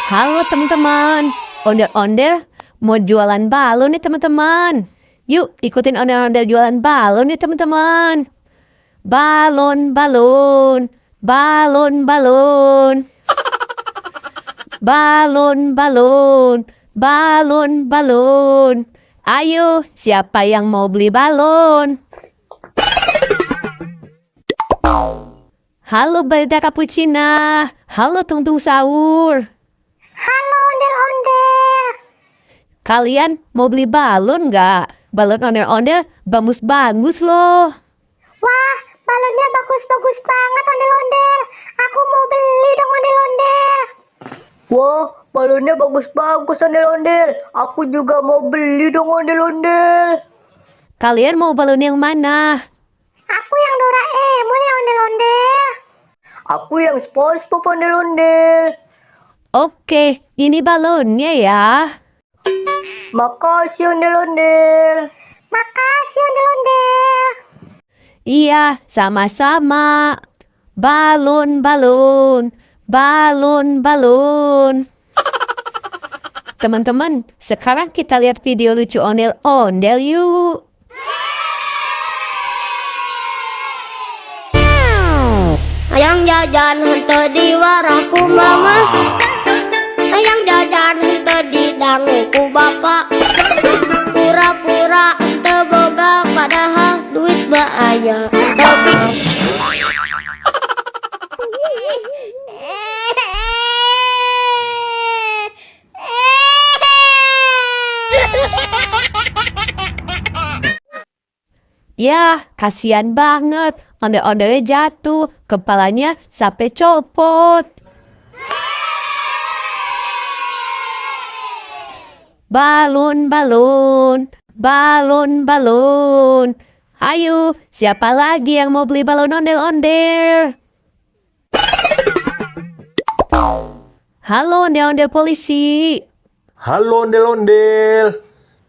Halo teman-teman, ondel-ondel mau jualan balon nih teman-teman. Yuk ikutin ondel-ondel jualan balon nih teman-teman. Balon, balon, balon, balon. Balon, balon, balon, balon. Ayo, siapa yang mau beli balon? Halo Balita Cappuccina. Halo Tung Sahur. Halo ondel-ondel. Kalian mau beli balon nggak? Balon ondel-ondel bagus-bagus loh. Wah, balonnya bagus-bagus banget ondel-ondel. Aku mau beli dong ondel-ondel. Wah, balonnya bagus-bagus ondel-ondel. Aku juga mau beli dong ondel-ondel. Kalian mau balon yang mana? Aku yang Doraemon ya ondel-ondel. Aku yang SpongeBob ondel-ondel. Oke, ini balonnya ya. Makasih ondel-ondel. Makasih ondel-ondel. Iya, sama-sama. Balon, balon, balon, balon. Teman-teman, sekarang kita lihat video lucu ondel-ondel yuk. Hayang jajan henteu di warahku mama. Hayang jajan henteu di danguku bapak. Pura-pura henteu boga padahal duit mah aya. Tapi Ya, kasihan banget. Ondel-ondelnya jatuh, kepalanya sampai copot. Balon, balon, balon, balon. Ayo, siapa lagi yang mau beli balon ondel-ondel? Halo ondel-ondel polisi. Halo ondel-ondel.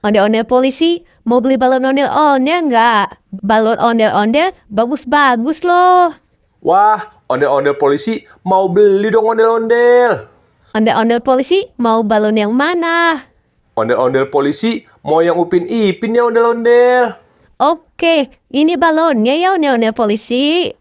Ondel-ondel polisi, mau beli balon ondel-ondel nggak? Balon ondel-ondel bagus-bagus loh. Wah, ondel-ondel polisi mau beli dong ondel-ondel. Ondel-ondel polisi, mau balon yang mana? Ondel-ondel polisi mau yang Upin Ipin ya ondel-ondel. Oke, ini balonnya ya ondel-ondel polisi.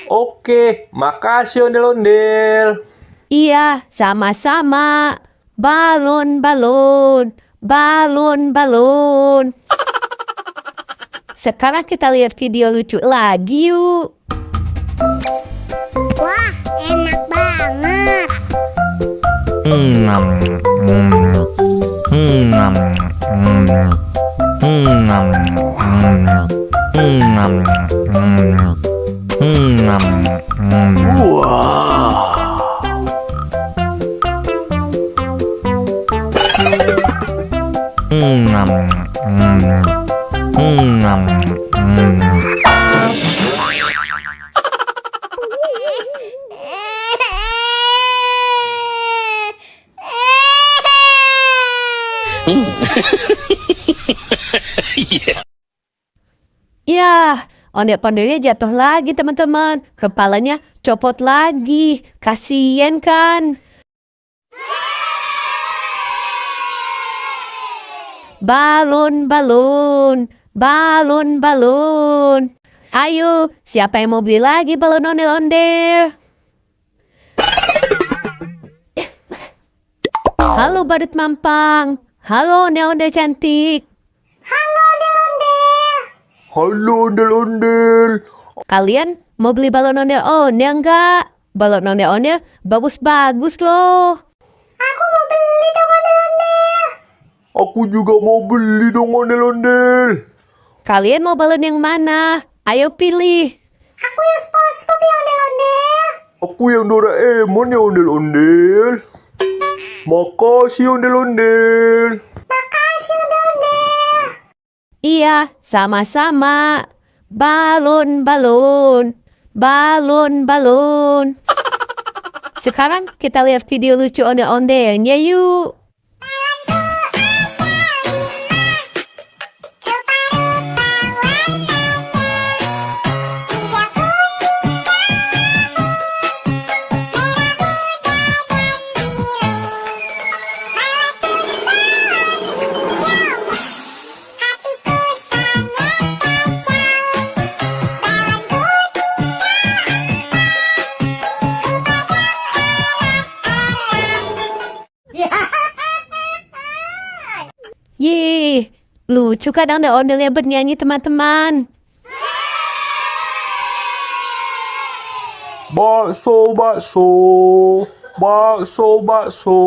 Oke, makasih ondel-ondel. Iya, sama-sama. Balon, balon, balon, balon. Sekarang kita lihat video lucu lagi yuk. wah, enak banget. Ya, ondel-ondelnya jatuh lagi teman-teman. Kepalanya copot lagi. Kasian kan? Balon, balon, balon, balon. Ayo, siapa yang mau beli lagi balon ondel-ondel? Halo badut mampang. Halo ondel-ondel cantik. Halo ondel-ondel. Halo ondel-ondel. Kalian mau beli balon ondel-ondel nggak? Balon ondel-ondel bagus-bagus loh. Aku mau beli dong ondel-ondel. Aku juga mau beli dong ondel-ondel. Kalian mau balon yang mana? Ayo pilih. Aku yang SpongeBob ya ondel-ondel. Aku yang Doraemon ya ondel-ondel. Makasih ondel-ondel. Makasih ondel-ondel. Iya, sama-sama. Balon, balon, balon, balon. Sekarang kita lihat video lucu ondel-ondelnya yuk. Tidak Lucu kan ondel-ondelnya bernyanyi teman-teman. Bakso, bakso. Bakso, bakso.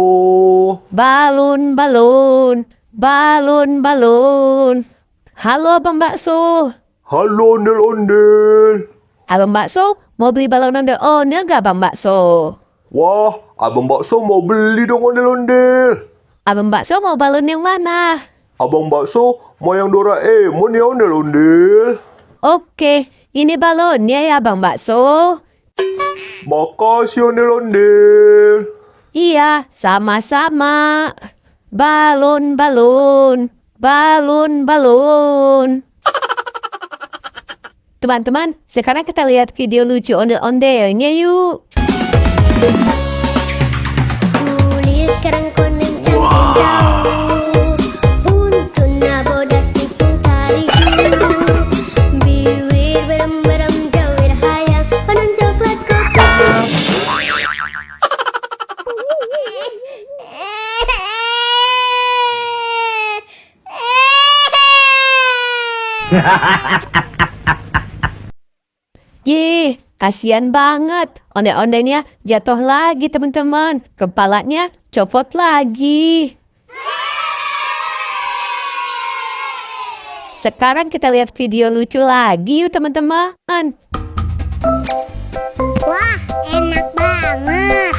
Balon, balon. Balon, balon. Halo Abang Bakso. Halo ondel-ondel. Abang Bakso, mau beli balon ondel-ondel gak Abang Bakso? Wah, Abang Bakso mau beli dong ondel-ondel. Abang Bakso mau balon yang mana? Abang Bakso mau yang Doraemon ya ondel-ondel. Oke, ini balonnya ya Abang Bakso. Makasih ondel-ondel. Iya, sama-sama. Balon, balon. Balon, balon. Teman-teman, sekarang kita lihat video lucu ondel-ondelnya yuk. Kulit kerang koneng cantik jauh, untuna bodas tikung tarik jauh, bibir berem-berem jawir hayam, panon coklat kopi. Ye, kasihan banget. Ondel-ondelnya jatuh lagi teman-teman. Kepalanya copot lagi. Sekarang kita lihat video lucu lagi yuk teman-teman. Wah, enak banget.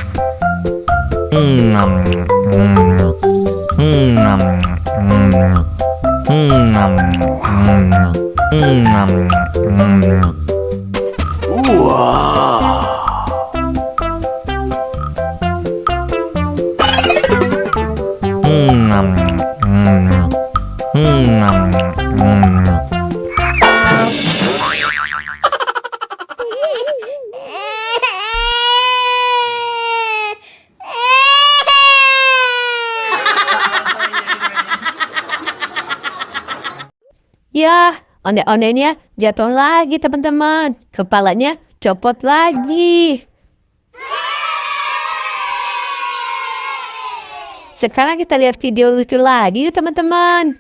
Ya, ondel-ondelnya jatuh lagi teman-teman. Kepalanya copot lagi. Sekarang kita lihat video lucu lagi yuk teman-teman.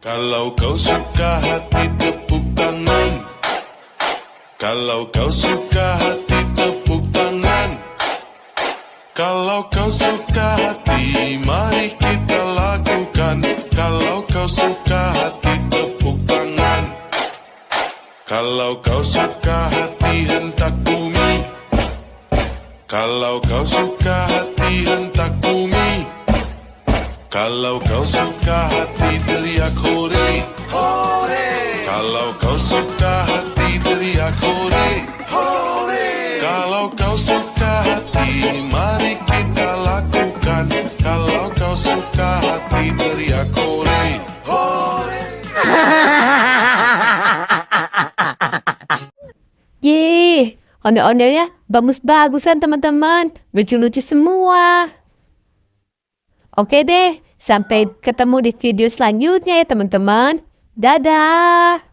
Kalau kau suka hati tepuk tangan. Kalau kau suka hati tepuk tangan. Kalau kau suka hati mari kita lakukan. Kalau kau suka hati tepuk tangan. Kalau kau suka hati hentak bumi. Kalau kau suka hati hentak bumi. Kalau kau suka hati teriak hore, hore. Kalau kau suka hati teriak hore, hore. Kalau kau suka hati mari kita lakukan. Kalau kau suka hati teriak hore, hore. Yeay, ondel-ondelnya bagus-bagusan teman-teman. Lucu-lucu semua. Oke deh, sampai ketemu di video selanjutnya ya teman-teman. Dadah!